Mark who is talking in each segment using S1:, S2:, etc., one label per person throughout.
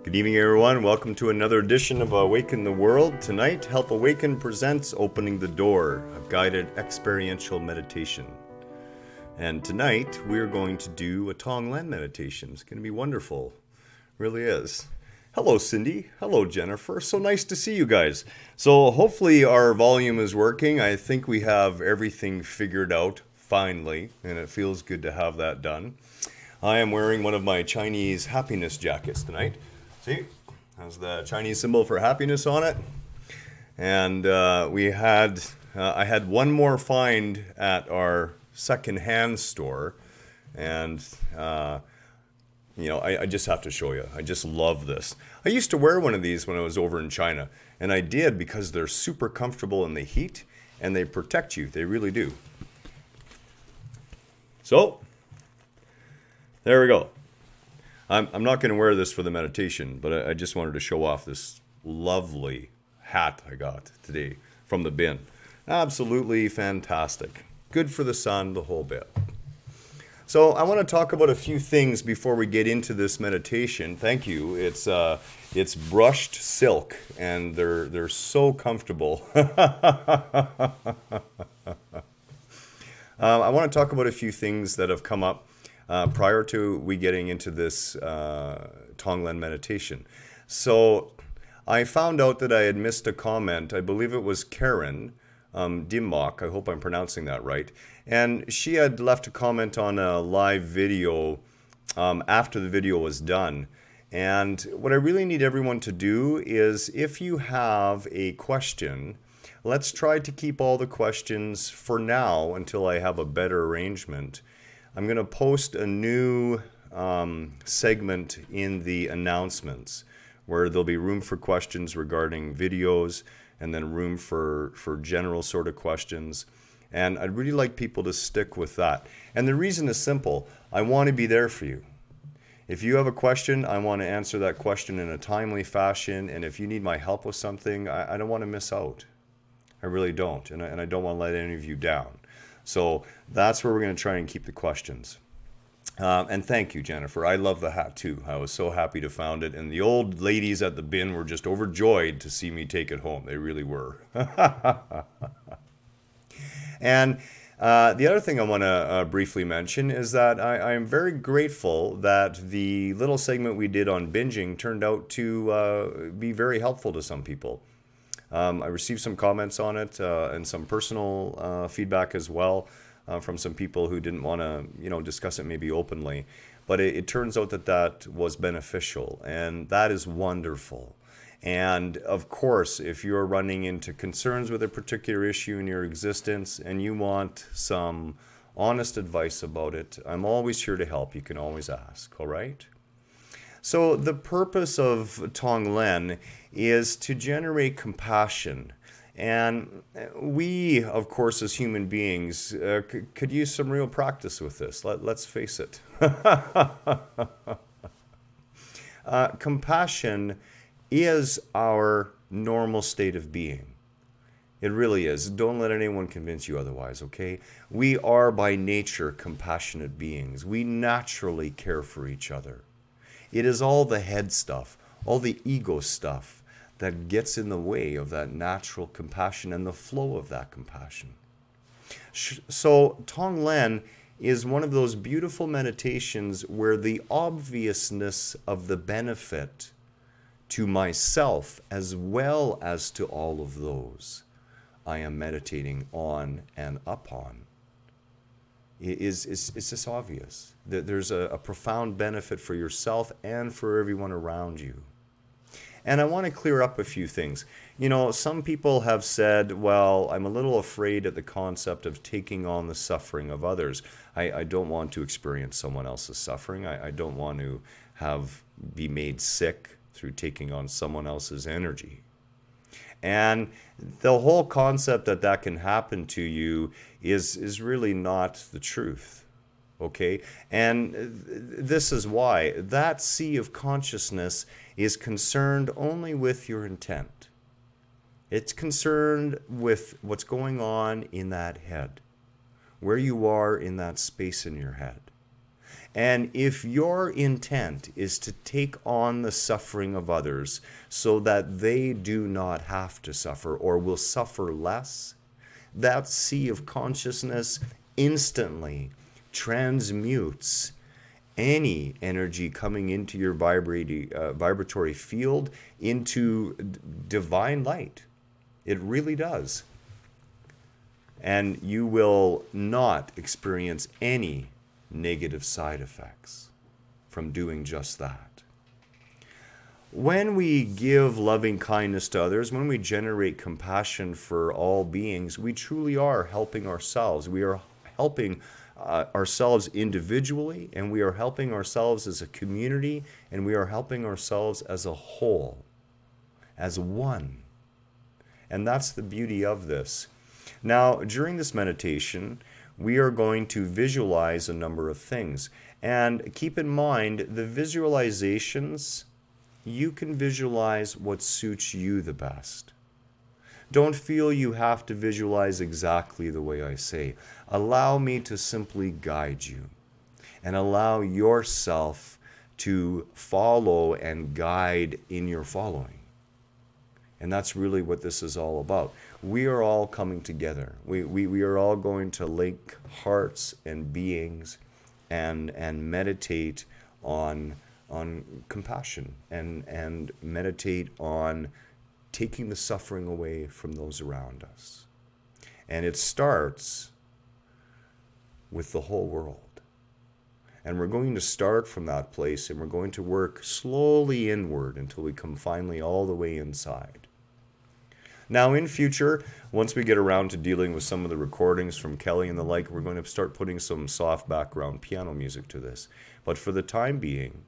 S1: Good evening, everyone. Welcome to another edition of Awaken the World. Tonight, Help Awaken presents Opening the Door, a guided experiential meditation. And tonight, we're going to do a Tong-Len meditation. It's going to be wonderful. It really is. Hello, Cindy. Hello, Jennifer. So nice to see you guys. So hopefully our volume is working. I think we have everything figured out, finally, and it feels good to have that done. I am wearing one of my Chinese happiness jackets tonight. See, has the Chinese symbol for happiness on it. And I had one more find at our second-hand store. And, I just have to show you. I just love this. I used to wear one of these when I was over in China. And I did because they're super comfortable in the heat. And they protect you. They really do. So, there we go. I'm not going to wear this for the meditation, but I just wanted to show off this lovely hat I got today from the bin. Absolutely fantastic. Good for the sun, the whole bit. So I want to talk about a few things before we get into this meditation. Thank you. It's brushed silk, and they're so comfortable. I want to talk about a few things that have come up prior to we getting into this Tong-Len meditation. So I found out that I had missed a comment. I believe it was Karen Dimmok. I hope I'm pronouncing that right. And she had left a comment on a live video after the video was done. And what I really need everyone to do is, if you have a question, let's try to keep all the questions for now until I have a better arrangement. I'm going to post a new segment in the announcements where there'll be room for questions regarding videos and then room for general sort of questions. And I'd really like people to stick with that. And the reason is simple. I want to be there for you. If you have a question, I want to answer that question in a timely fashion. And if you need my help with something, I don't want to miss out. I really don't. And I don't want to let any of you down. So that's where we're going to try and keep the questions. And thank you, Jennifer. I love the hat too. I was so happy to find it. And the old ladies at the bin were just overjoyed to see me take it home. They really were. And the other thing I want to briefly mention is that I am very grateful that the little segment we did on binging turned out to be very helpful to some people. I received some comments on it and some personal feedback as well from some people who didn't want to, discuss it maybe openly. But it turns out that was beneficial, and that is wonderful. And of course, if you're running into concerns with a particular issue in your existence and you want some honest advice about it, I'm always here to help. You can always ask, all right? So the purpose of Tong-Len is to generate compassion. And we, of course, as human beings, could use some real practice with this. Let's face it. Compassion is our normal state of being. It really is. Don't let anyone convince you otherwise, okay? We are by nature compassionate beings. We naturally care for each other. It is all the head stuff, all the ego stuff that gets in the way of that natural compassion and the flow of that compassion. So Tong-Len is one of those beautiful meditations where the obviousness of the benefit to myself as well as to all of those I am meditating on and upon is just obvious. There's a profound benefit for yourself and for everyone around you. And I want to clear up a few things. Some people have said, well, I'm a little afraid at the concept of taking on the suffering of others. I don't want to experience someone else's suffering. I don't want to be made sick through taking on someone else's energy. And the whole concept that can happen to you is really not the truth, okay? And this is why. That sea of consciousness is concerned only with your intent. It's concerned with what's going on in that head, where you are in that space in your head. And if your intent is to take on the suffering of others so that they do not have to suffer or will suffer less, that sea of consciousness instantly transmutes any energy coming into your vibratory field into divine light. It really does. And you will not experience any negative side effects from doing just that. When we give loving kindness to others, when we generate compassion for all beings, we truly are helping ourselves. We are helping ourselves individually, and we are helping ourselves as a community, and we are helping ourselves as a whole, as one. And that's the beauty of this. Now, during this meditation, we are going to visualize a number of things. And keep in mind, the visualizations, you can visualize what suits you the best. Don't feel you have to visualize exactly the way I say. Allow me to simply guide you and allow yourself to follow and guide in your following. And that's really what this is all about. We are all coming together. We are all going to link hearts and beings and meditate on compassion and meditate on taking the suffering away from those around us. And it starts with the whole world. And we're going to start from that place, and we're going to work slowly inward until we come finally all the way inside. Now, in future, once we get around to dealing with some of the recordings from Kelly and the like, we're going to start putting some soft background piano music to this. But for the time being,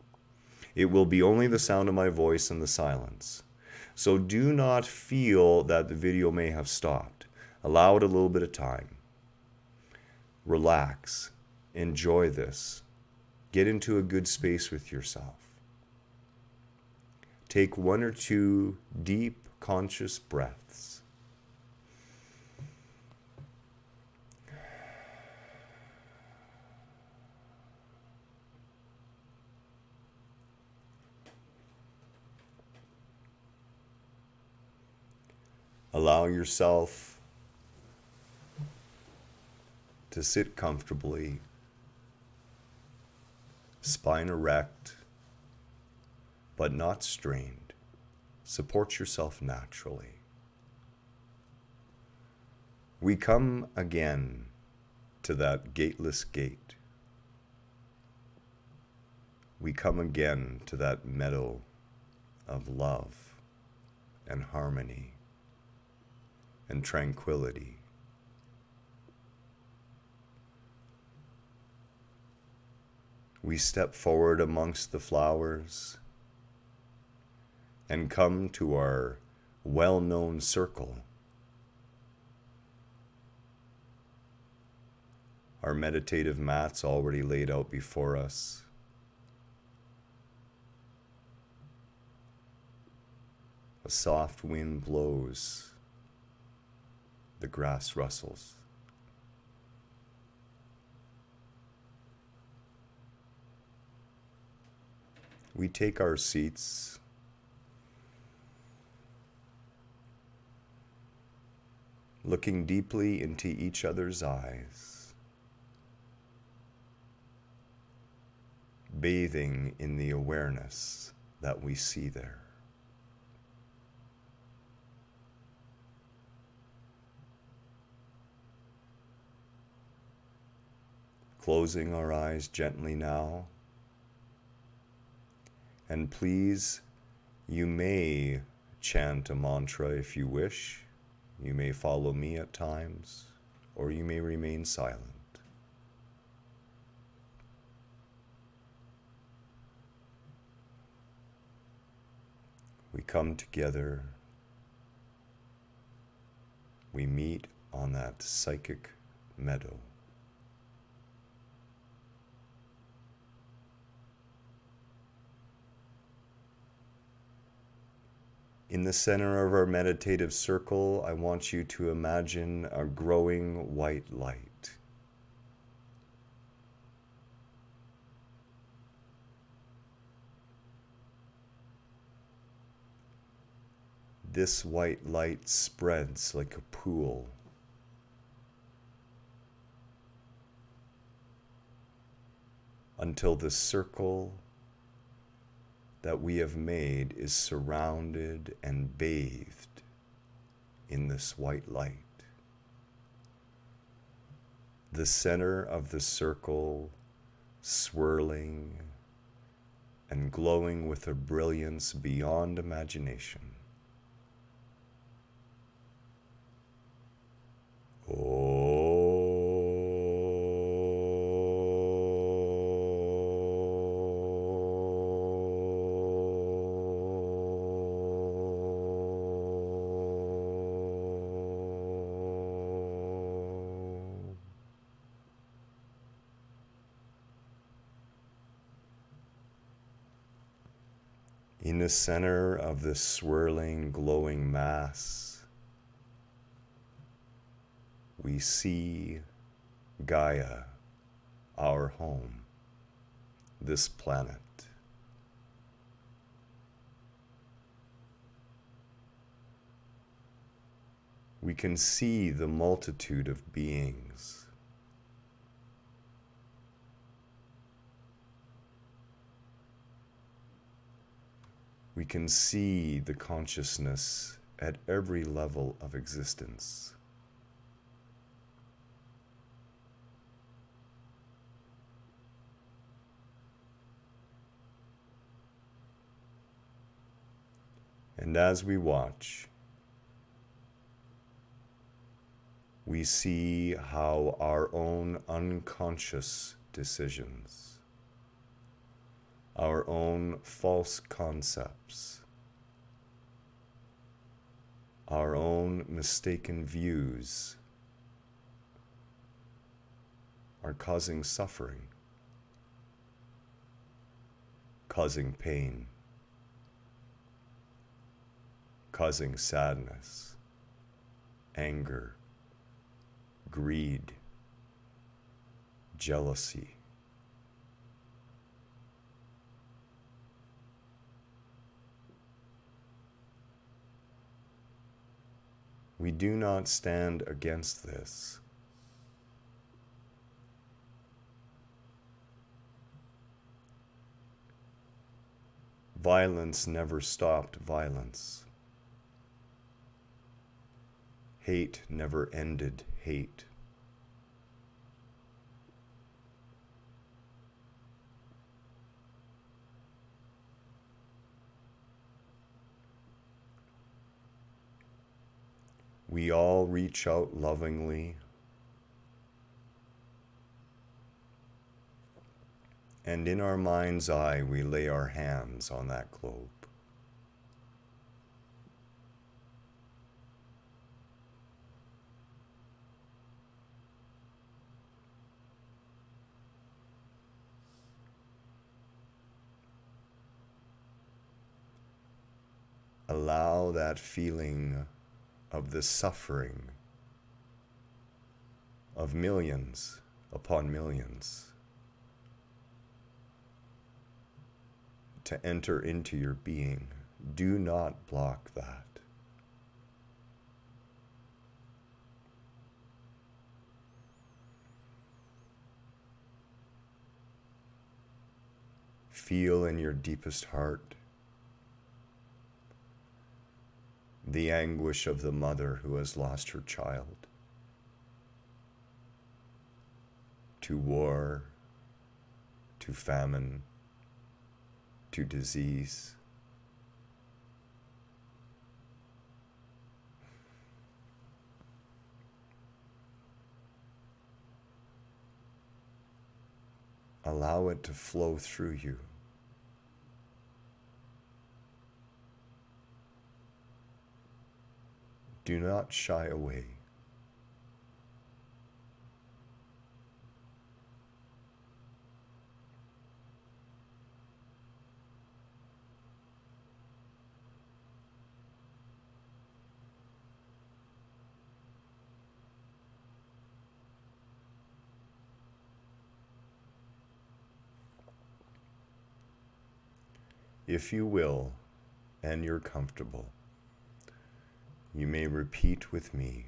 S1: it will be only the sound of my voice and the silence. So do not feel that the video may have stopped. Allow it a little bit of time. Relax. Enjoy this. Get into a good space with yourself. Take 1 or 2 deep, conscious breaths. Allow yourself to sit comfortably, spine erect, but not strained. Support yourself naturally. We come again to that gateless gate. We come again to that meadow of love and harmony and tranquility. We step forward amongst the flowers and come to our well-known circle, our meditative mats already laid out before us. A soft wind blows, the grass rustles. We take our seats, looking deeply into each other's eyes, bathing in the awareness that we see there. Closing our eyes gently now. And please, you may chant a mantra if you wish. You may follow me at times, or you may remain silent. We come together. We meet on that psychic meadow. In the center of our meditative circle, I want you to imagine a growing white light. this white light spreads like a pool until the circle that we have made is surrounded and bathed in this white light. The center of the circle swirling and glowing with a brilliance beyond imagination. In the center of this swirling, glowing mass, we see Gaia, our home, this planet. We can see the multitude of beings. We can see the consciousness at every level of existence. And as we watch, we see how our own unconscious decisions, our own false concepts, our own mistaken views are causing suffering, causing pain, causing sadness, anger, greed, jealousy. We do not stand against this. Violence never stopped violence. Hate never ended hate. We all reach out lovingly, and in our mind's eye we lay our hands on that globe. Allow that feeling of the suffering of millions upon millions to enter into your being. Do not block that. Feel in your deepest heart the anguish of the mother who has lost her child to war, to famine, to disease. Allow it to flow through you. Do not shy away. If you will, and you're comfortable, You may repeat with me.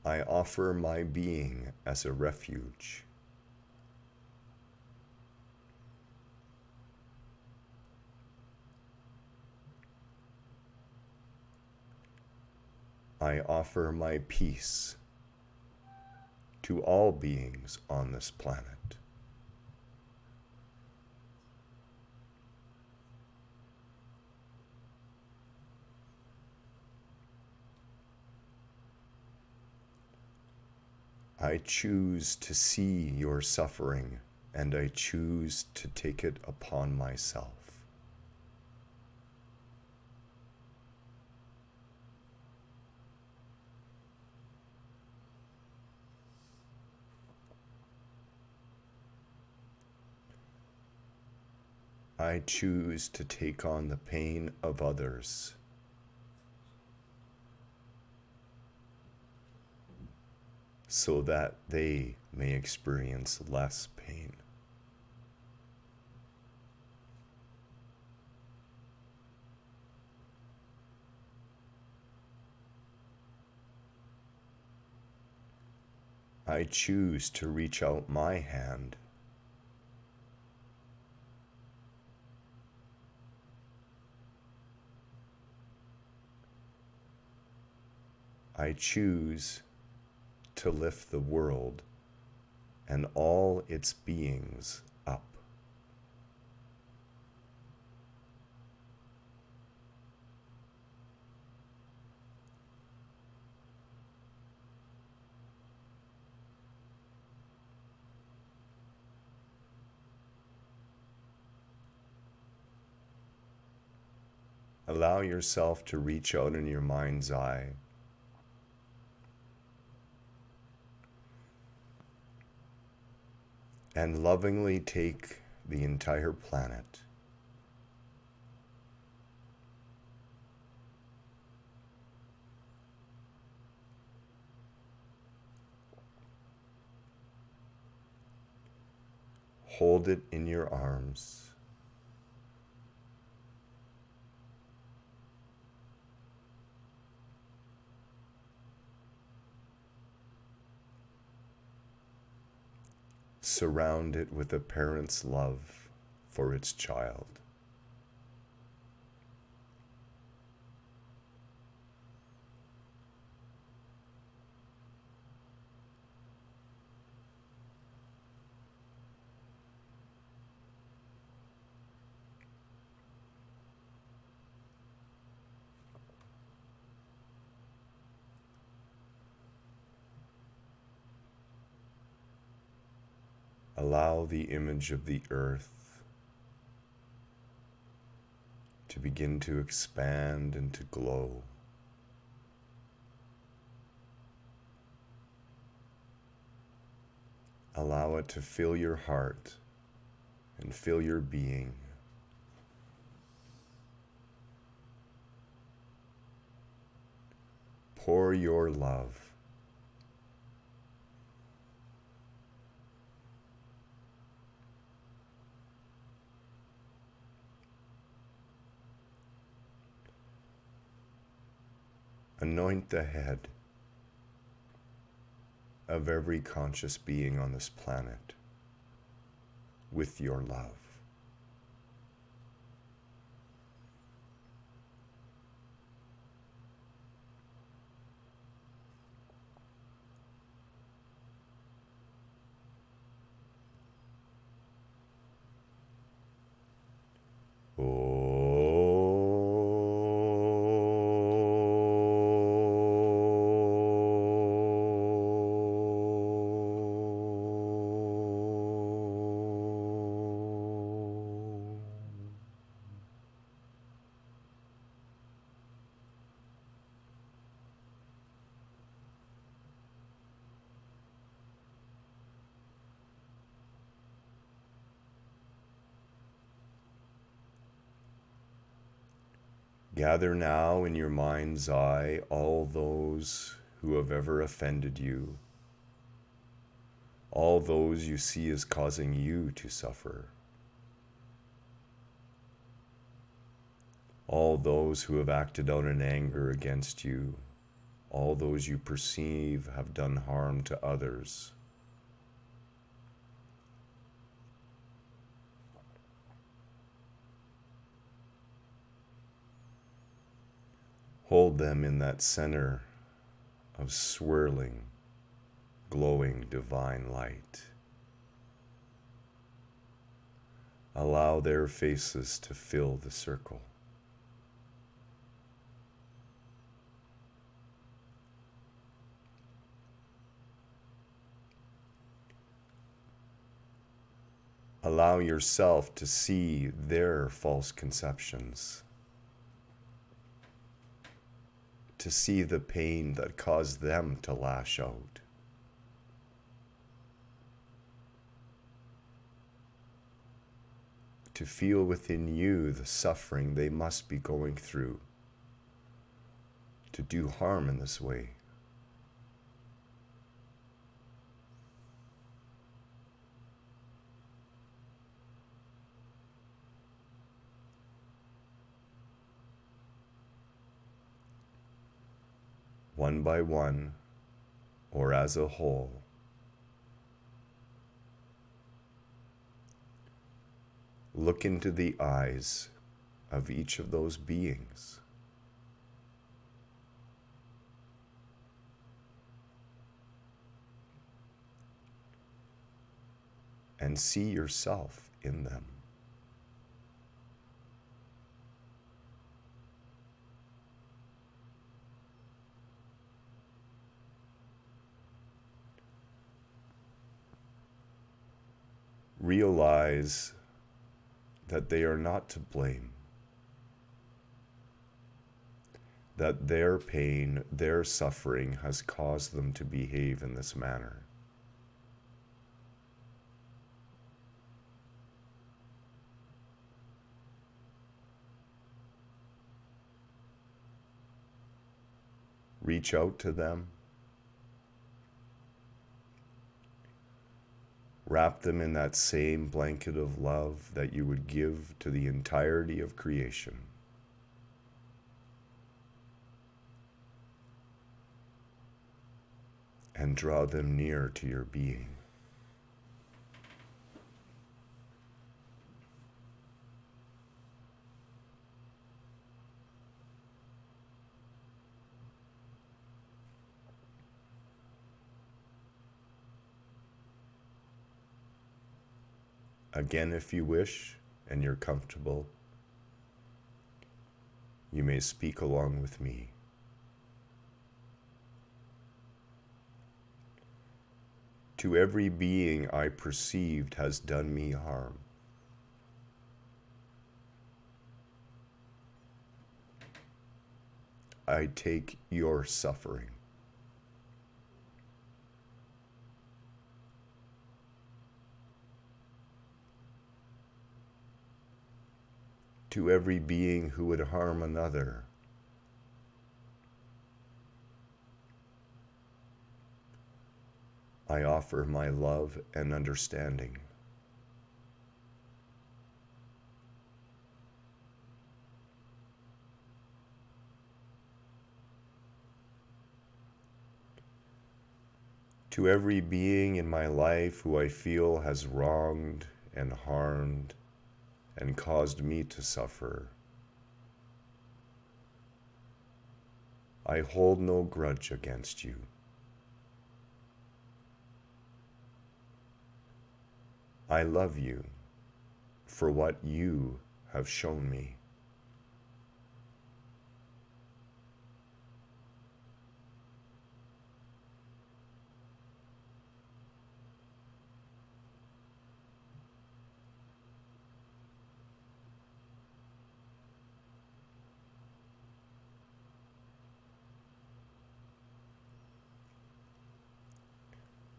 S1: I offer my being as a refuge. I offer my peace to all beings on this planet. I choose to see your suffering, and I choose to take it upon myself. I choose to take on the pain of others so that they may experience less pain. I choose to reach out my hand I choose to lift the world and all its beings up. Allow yourself to reach out in your mind's eye and lovingly take the entire planet hold it in your arms surround it with a parent's love for its child. Allow the image of the earth to begin to expand and to glow. Allow it to fill your heart and fill your being. Pour your love. Anoint the head of every conscious being on this planet with your love. Gather now in your mind's eye all those who have ever offended you, all those you see as causing you to suffer. all those who have acted out in anger against you, all those you perceive have done harm to others. Hold them in that center of swirling, glowing divine light. Allow their faces to fill the circle. Allow yourself to see their false conceptions, to see the pain that caused them to lash out. To feel within you the suffering they must be going through to do harm in this way. One by one, or as a whole, look into the eyes of each of those beings. And see yourself in them. Realize that they are not to blame, that their pain, their suffering has caused them to behave in this manner. Reach out to them. Wrap them in that same blanket of love that you would give to the entirety of creation. And draw them near to your being. Again, if you wish and you're comfortable, you may speak along with me. To every being I perceived has done me harm. I take your suffering. To every being who would harm another, I offer my love and understanding. To every being in my life who I feel has wronged and harmed and caused me to suffer, I hold no grudge against you. I love you for what you have shown me.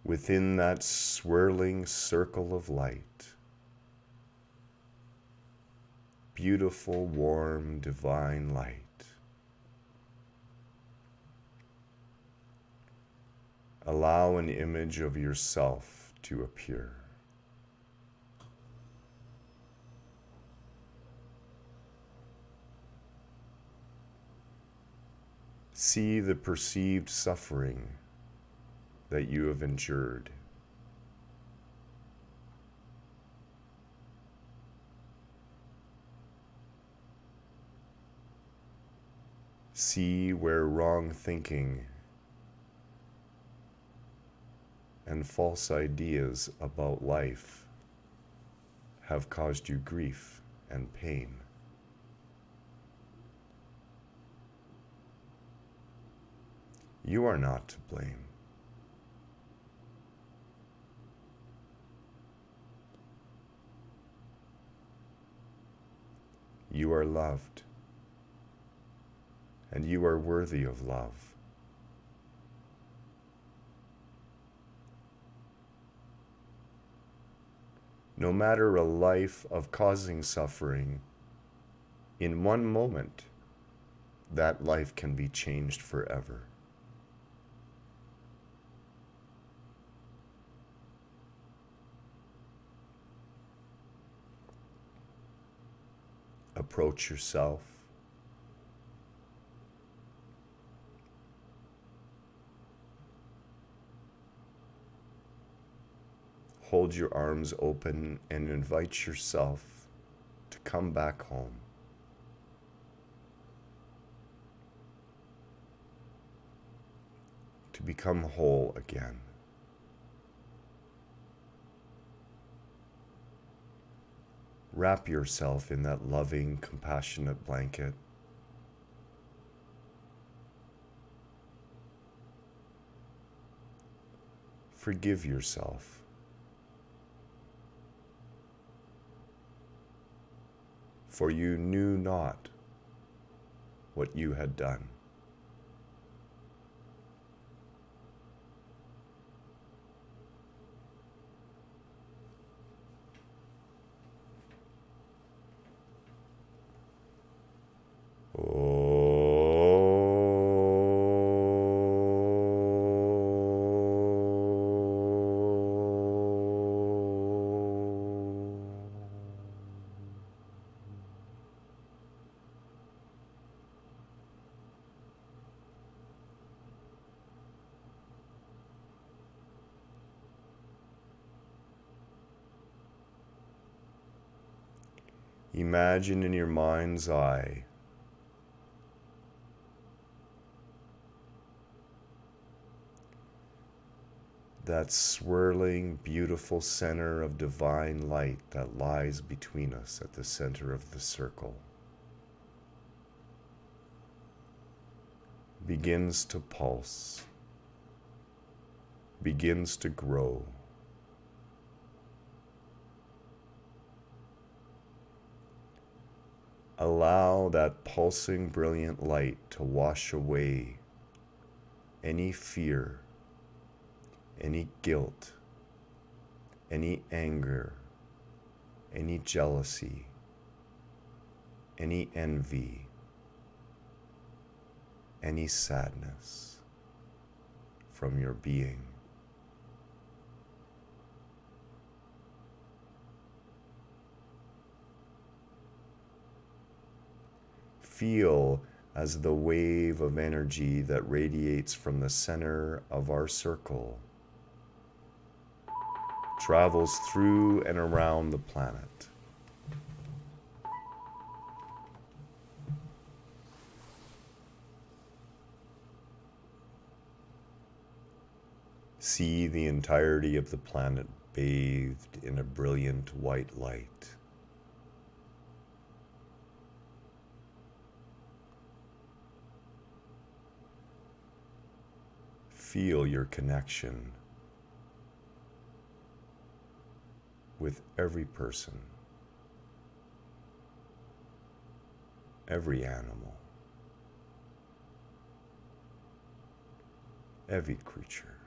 S1: Within that swirling circle of light, beautiful, warm, divine light, allow an image of yourself to appear. See the perceived suffering that you have endured. See where wrong thinking and false ideas about life have caused you grief and pain. You are not to blame. You are loved, and you are worthy of love. No matter a life of causing suffering, in one moment, that life can be changed forever. Approach yourself. Hold your arms open and invite yourself to come back home. To become whole again. Wrap yourself in that loving, compassionate blanket. Forgive yourself. For you knew not what you had done. Imagine in your mind's eye that swirling, beautiful center of divine light that lies between us at the center of the circle. Begins to pulse, begins to grow. Allow that pulsing, brilliant light to wash away any fear, any guilt, any anger, any jealousy, any envy, any sadness from your being. Feel as the wave of energy that radiates from the center of our circle travels through and around the planet. See the entirety of the planet bathed in a brilliant white light. Feel your connection with every person, every animal, every creature.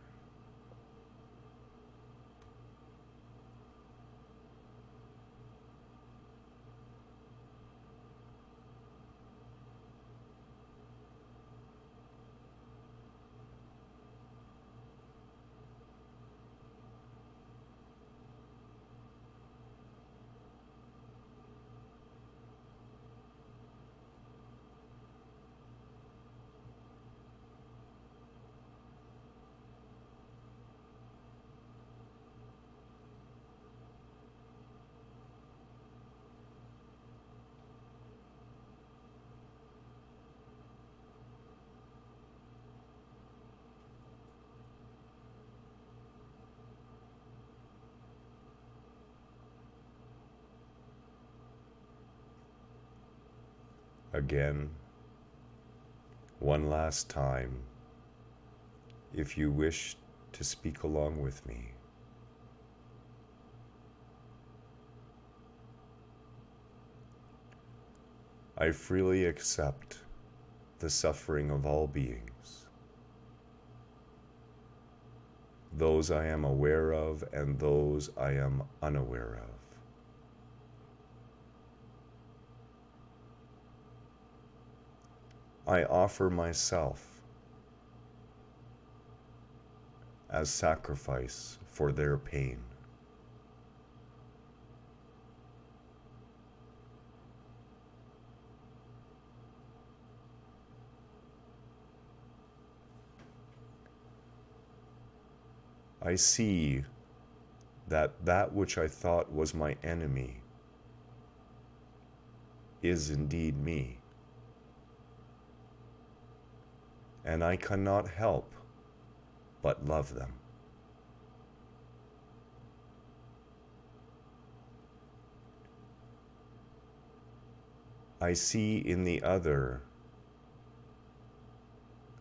S1: again, one last time, if you wish to speak along with me. I freely accept the suffering of all beings, those I am aware of and those I am unaware of. I offer myself as sacrifice for their pain. I see that which I thought was my enemy is indeed me. And I cannot help but love them. I see in the other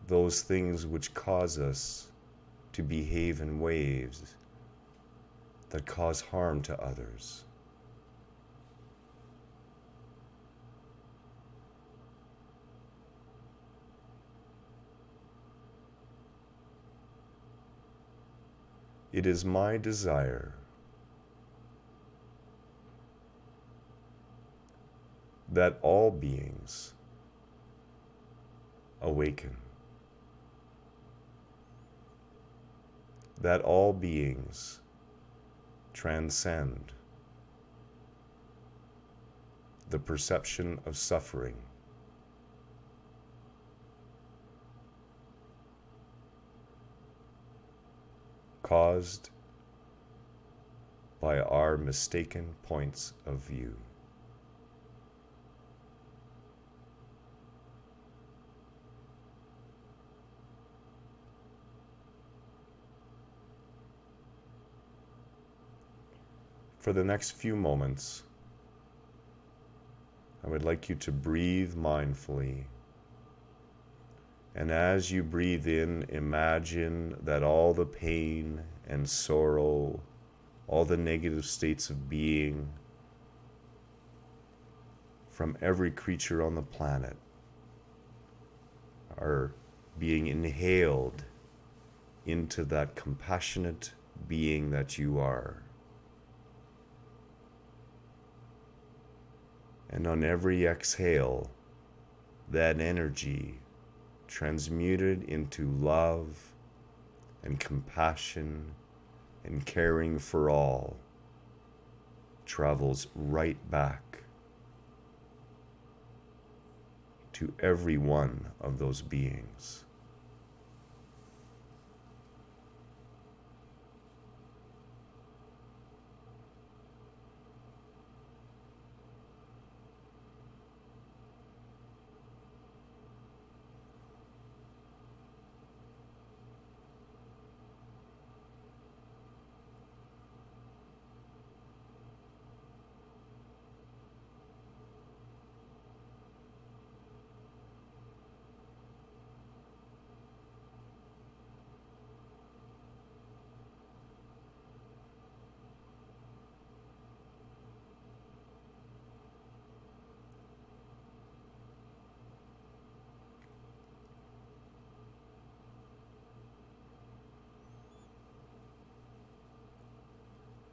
S1: those things which cause us to behave in ways that cause harm to others. It is my desire that all beings awaken, that all beings transcend the perception of suffering caused by our mistaken points of view. For the next few moments, I would like you to breathe mindfully. And as you breathe in, imagine that all the pain and sorrow, all the negative states of being from every creature on the planet are being inhaled into that compassionate being that you are. And on every exhale, that energy transmuted into love and compassion and caring for all travels right back to every one of those beings.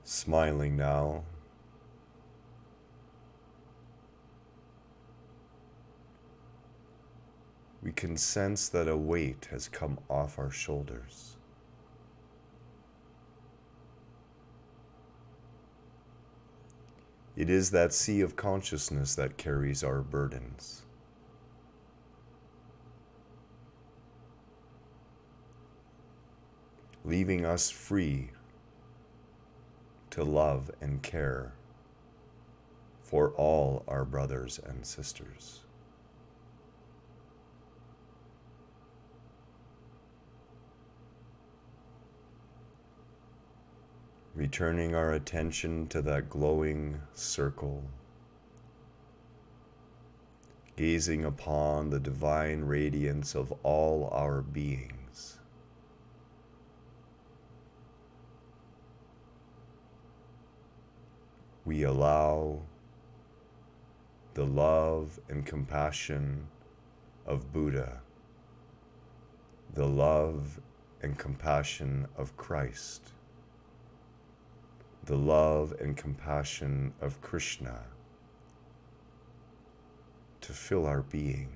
S1: Smiling now, we can sense that a weight has come off our shoulders. It is that sea of consciousness that carries our burdens. Leaving us free to love and care for all our brothers and sisters. Returning our attention to that glowing circle, gazing upon the divine radiance of all our beings. We allow the love and compassion of Buddha, the love and compassion of Christ, the love and compassion of Krishna to fill our being.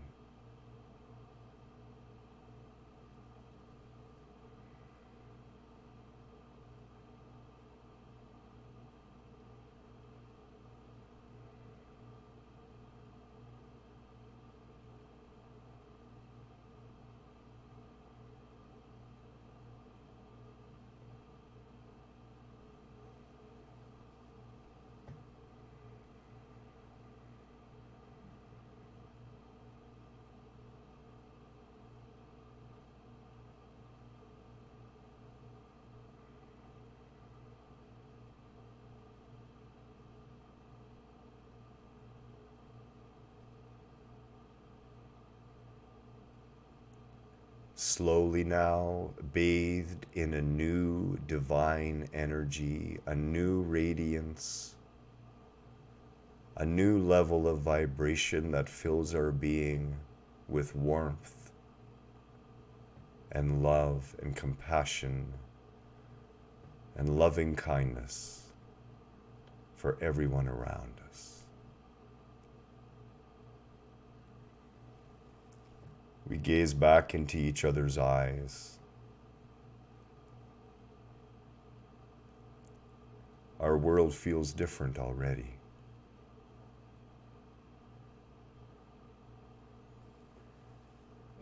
S1: Slowly now, bathed in a new divine energy, a new radiance, a new level of vibration that fills our being with warmth and love and compassion and loving kindness for everyone around us. We gaze back into each other's eyes. Our world feels different already.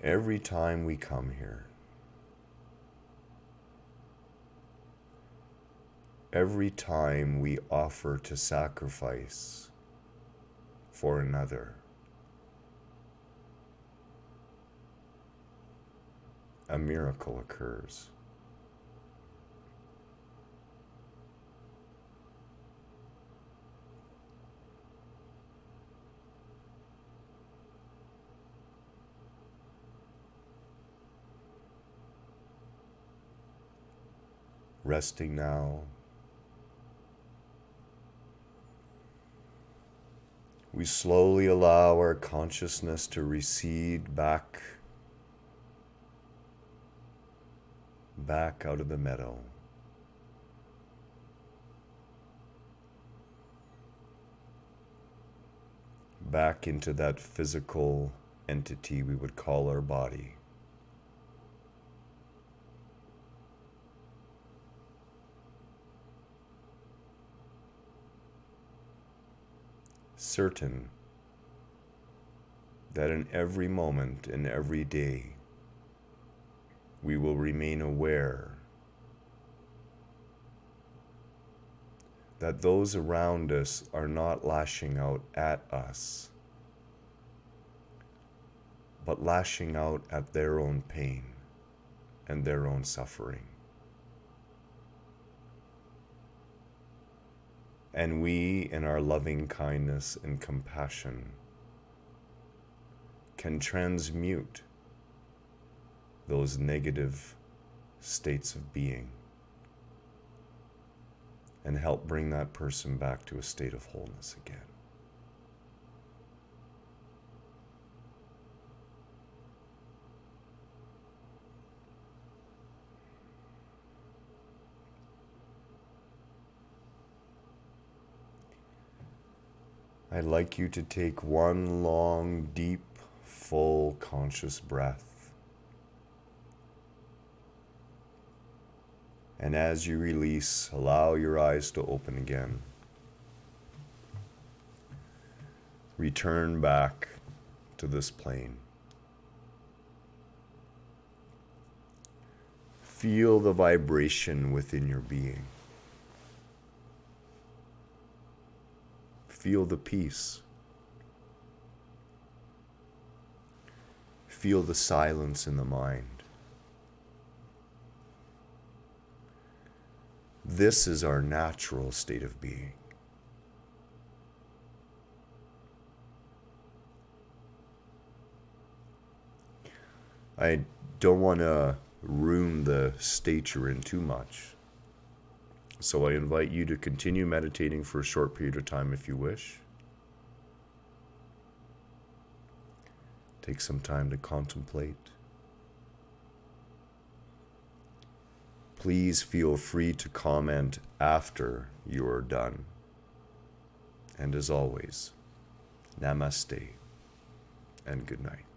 S1: Every time we come here, every time we offer to sacrifice for another, a miracle occurs. Resting now, we slowly allow our consciousness to recede back out of the meadow. Back into that physical entity we would call our body. Certain that in every moment, in every day, we will remain aware that those around us are not lashing out at us, but lashing out at their own pain and their own suffering. And we, in our loving kindness and compassion, can transmute those negative states of being and help bring that person back to a state of wholeness again. I'd like you to take one long, deep, full, conscious breath. And as you release, allow your eyes to open again. Return back to this plane. Feel the vibration within your being. Feel the peace. Feel the silence in the mind. This is our natural state of being. I don't want to ruin the state you're in too much. So I invite you to continue meditating for a short period of time if you wish. Take some time to contemplate. Please feel free to comment after you are done. And as always, namaste and good night.